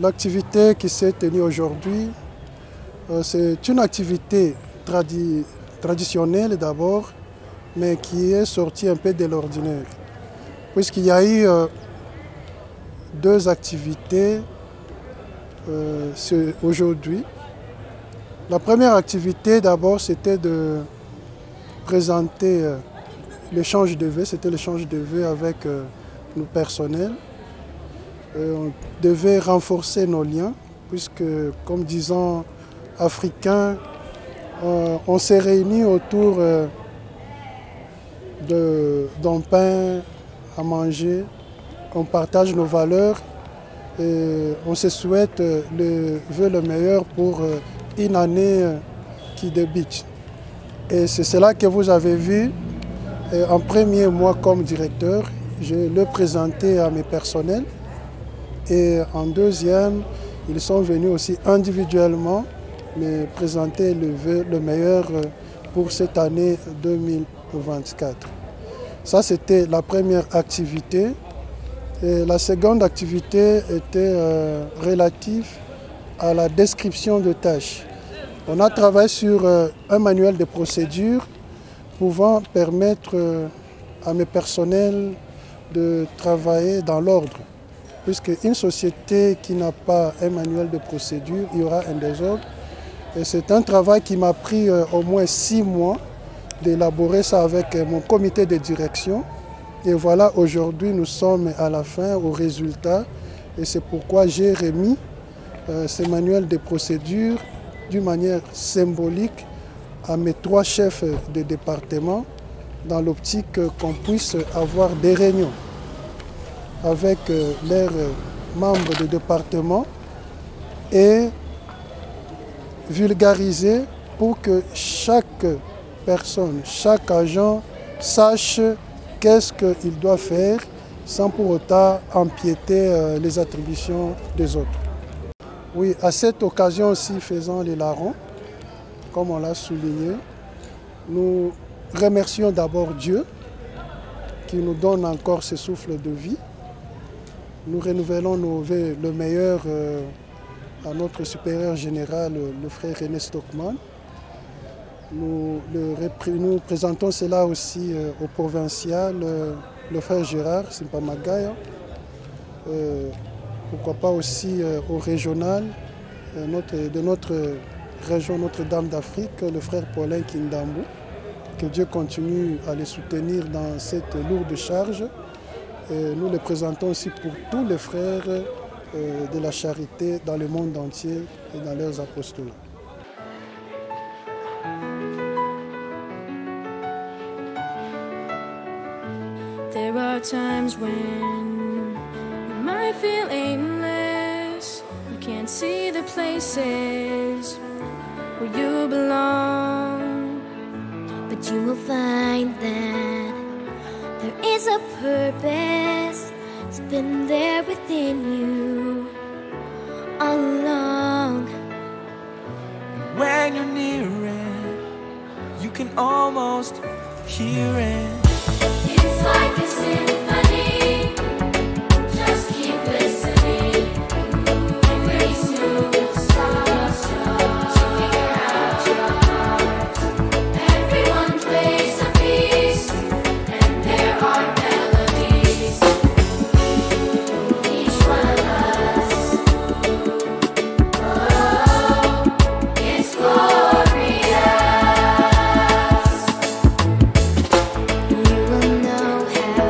l'activité qui s'est tenue aujourd'hui, c'est une activité traditionnelle d'abord, mais qui est sortie un peu de l'ordinaire. Puisqu'il y a eu deux activités aujourd'hui. La première activité d'abord, c'était de présenter l'échange de vœux, c'était l'échange de vœux avec nos personnels. On devait renforcer nos liens, puisque, comme disons africains, on s'est réunis autour d'un pain à manger, on partage nos valeurs et on se souhaite le vœu le meilleur pour une année qui débute. Et c'est cela que vous avez vu. Et en premier mois comme directeur, je le présentais à mes personnels. Et en deuxième, ils sont venus aussi individuellement me présenter le vœu le meilleur pour cette année 2024. Ça, c'était la première activité. Et la seconde activité était relative à la description de tâches. On a travaillé sur un manuel de procédure pouvant permettre à mes personnels de travailler dans l'ordre. Puisqu'une société qui n'a pas un manuel de procédure, il y aura un désordre. Et c'est un travail qui m'a pris au moins 6 mois d'élaborer ça avec mon comité de direction. Et voilà, aujourd'hui, nous sommes à la fin, au résultat. Et c'est pourquoi j'ai remis ce manuel de procédure d'une manière symbolique à mes 3 chefs de département dans l'optique qu'on puisse avoir des réunions avec leurs membres de département et vulgariser pour que chaque personne, chaque agent sache qu'est-ce qu'il doit faire sans pour autant empiéter les attributions des autres. Oui, à cette occasion aussi, faisant les larrons, comme on l'a souligné, nous remercions d'abord Dieu qui nous donne encore ce souffle de vie. Nous renouvelons nos vœux le meilleur à notre supérieur général, le frère René Stockman. Nous présentons cela aussi au provincial, le frère Gérard Simpamagaya. Pourquoi pas aussi au régional de notre région Notre-Dame d'Afrique, le frère Paulin Kindambu. Que Dieu continue à les soutenir dans cette lourde charge. Et nous les présentons aussi pour tous les frères de la charité dans le monde entier et dans leurs apostolats. There are times when you might feel aimless. You can't see the places where you belong. But you will find that there is a purpose. It's been there within you all along. When you're near it, you can almost hear it. It's like a symphony. Just keep listening. Pretty soon you'll start to figure out your heart. Everyone plays a piece, and there are melodies. Each one of us. Oh, it's glorious. You will know how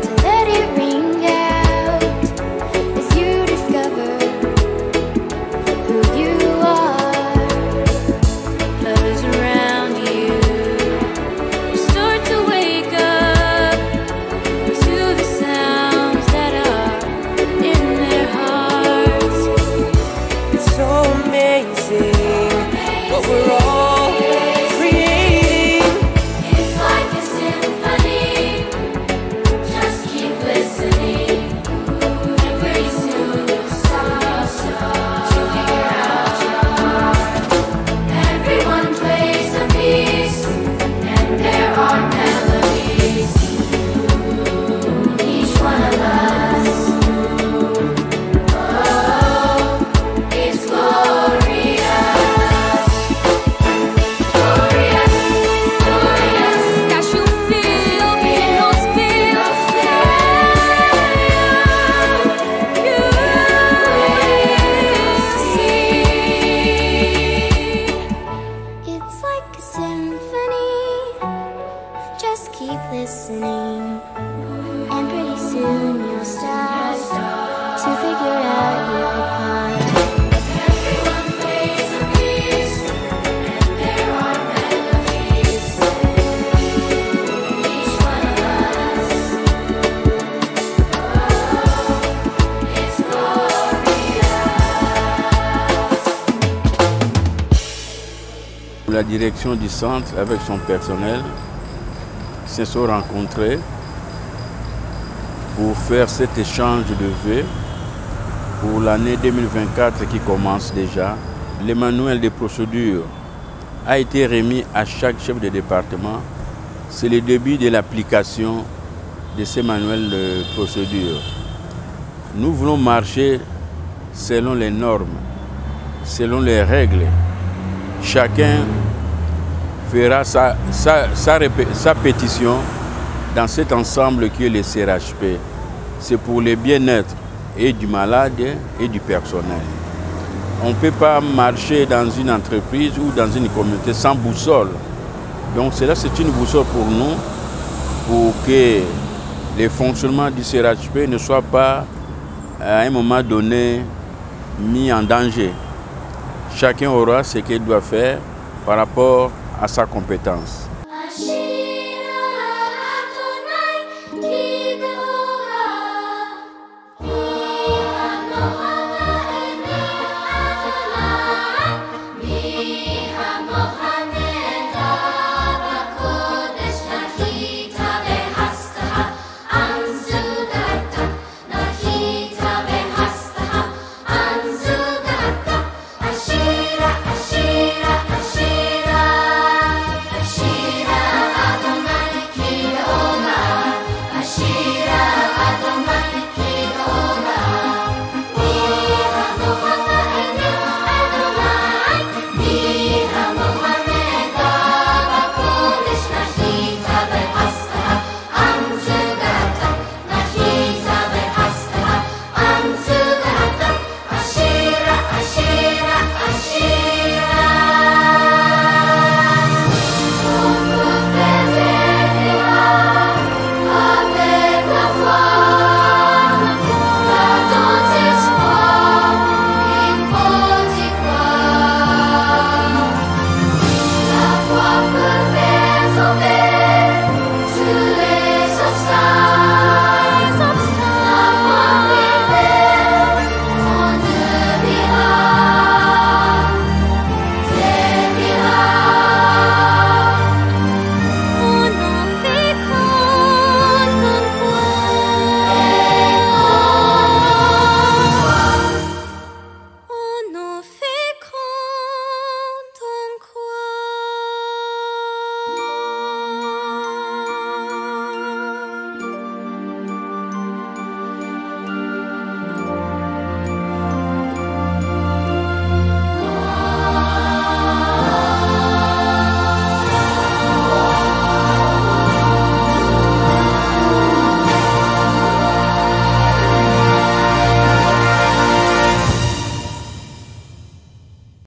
to let it ring out as you discover who you are. Love is around you. You start to wake up to the sounds that are in their hearts. It's so amazing what we're all creating. It's like a symphony. Just keep listening. And pretty soon you'll start to figure out your heart. Everyone plays a piece, and there are melodies. Each one of us. Oh, la direction du centre avec son personnel se sont rencontrés pour faire cet échange de vœux pour l'année 2024 qui commence déjà. Le manuel de procédure a été remis à chaque chef de département. C'est le début de l'application de ces manuels de procédure. Nous voulons marcher selon les normes, selon les règles. Chacun fera sa pétition dans cet ensemble qui est le CRHP. C'est pour le bien-être et du malade et du personnel. On ne peut pas marcher dans une entreprise ou dans une communauté sans boussole. Donc cela, c'est une boussole pour nous, pour que le fonctionnement du CRHP ne soit pas, à un moment donné, mis en danger. Chacun aura ce qu'il doit faire par rapport à sa compétence.